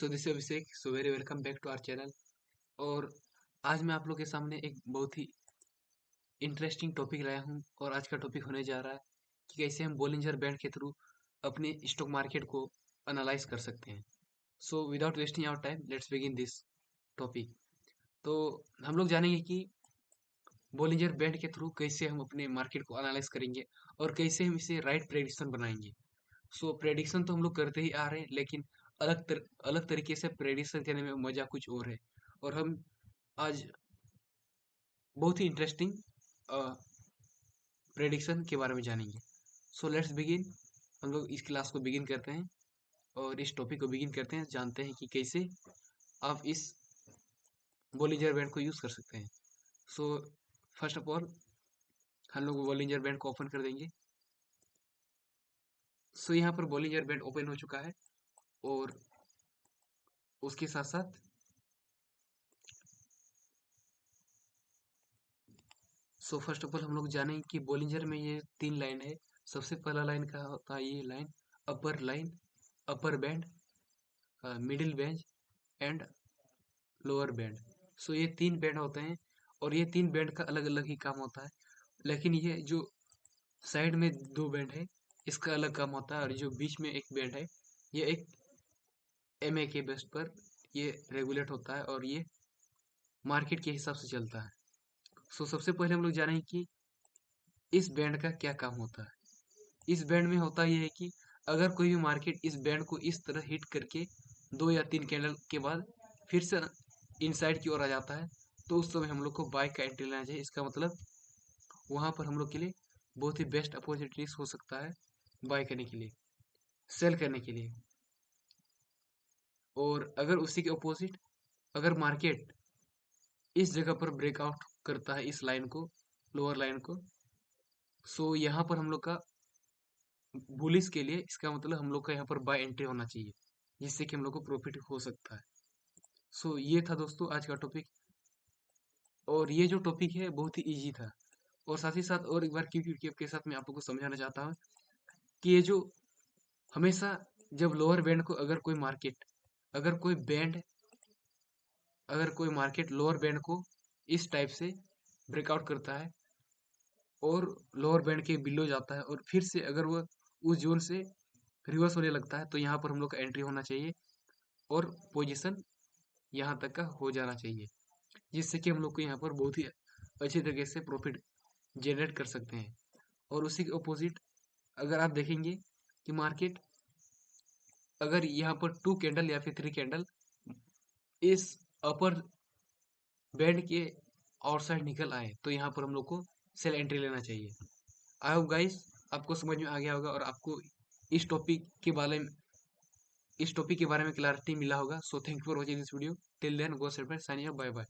तो this is Abhishek. So very welcome back to our channel. और आज मैं आप लोग के सामने एक बहुत ही इंटरेस्टिंग टॉपिक लाया हूं। और आज का टॉपिक होने जा रहा है कि कैसे हम बोलिंजर बैंड के थ्रू अपने स्टॉक मार्केट को एनालाइज कर सकते हैं। So without wasting our time let's begin this topic. तो हम लोग जानेंगे कि बोलिंजर बैंड के थ्रू कैसे हम अपने मार्केट को एनालाइज करेंगे और कैसे हम इसे राइट प्रेडिक्शन बनाएंगे। सो प्रेडिक्शन तो हम लोग करते ही आ रहे हैं, लेकिन अलग तरीके से प्रेडिक्शन करने में मजा कुछ और है। और हम आज बहुत ही इंटरेस्टिंग प्रेडिक्शन के बारे में जानेंगे। So let's begin. हम लोग इस क्लास को बिगिन करते हैं और इस टॉपिक को बिगिन करते हैं, जानते हैं कि कैसे आप इस बोलिंजर बैंड को यूज कर सकते हैं। सो फर्स्ट ऑफ ऑल हम लोग बोलिंजर बैंड को ओपन कर देंगे। सो यहाँ पर बोलिंजर बैंड ओपन हो चुका है और उसके साथ साथ सो फर्स्ट ऑफ ऑल हम लोग जानेंगे कि बोलिंजर में ये तीन लाइन है। सबसे पहला लाइन का होता है ये line, upper band, middle band and lower band. So ये तीन बैंड होते हैं और ये तीन बैंड का अलग अलग ही काम होता है। लेकिन ये जो साइड में दो बैंड है इसका अलग काम होता है, और जो बीच में एक बैंड है ये एक एमए के बेस पर ये रेगुलेट होता है और ये मार्केट के हिसाब से चलता है। सो सबसे पहले हम लोग जानेंगे कि इस बैंड का क्या काम होता है। इस बैंड में होता यह है कि अगर कोई भी मार्केट इस बैंड को इस तरह हिट करके दो या तीन कैंडल के बाद फिर से इनसाइड की ओर आ जाता है, तो उस समय हम लोग को बाय का एंट्री लेना चाहिए। इसका मतलब वहां पर हम लोग के लिए बहुत ही बेस्ट अपॉर्चुनिटीज हो सकता है बाय करने के लिए, सेल करने के लिए। और अगर उसी के अपोजिट अगर मार्केट इस जगह पर ब्रेकआउट करता है इस लाइन को, लोअर लाइन को, सो यहाँ पर हम लोग का बुलिस के लिए इसका मतलब हम लोग का यहाँ पर बाय एंट्री होना चाहिए, जिससे कि हम लोग को प्रॉफिट हो सकता है। सो ये था दोस्तों आज का टॉपिक। और ये जो टॉपिक है बहुत ही इजी था। और साथ ही साथ और एक बार क्यों के साथ मैं आप लोग को समझाना चाहता हूँ कि ये जो हमेशा जब लोअर बैंड को अगर कोई बैंड अगर कोई मार्केट लोअर बैंड को इस टाइप से ब्रेकआउट करता है और लोअर बैंड के बिलो जाता है और फिर से अगर वो उस जोन से रिवर्स होने लगता है, तो यहाँ पर हम लोग का एंट्री होना चाहिए और पोजीशन यहाँ तक का हो जाना चाहिए, जिससे कि हम लोग को यहाँ पर बहुत ही अच्छी तरीके से प्रॉफिट जनरेट कर सकते हैं। और उसी के अपोजिट अगर आप देखेंगे कि मार्केट अगर यहाँ पर टू कैंडल या फिर थ्री कैंडल इस अपर बैंड के आउटसाइड निकल आए, तो यहाँ पर हम लोग को सेल एंट्री लेना चाहिए। आई होप गाइस आपको समझ में आ गया होगा और आपको इस टॉपिक के बारे में क्लैरिटी मिला होगा। So thank you for watching this video. Till then go set bye, signing off, bye bye.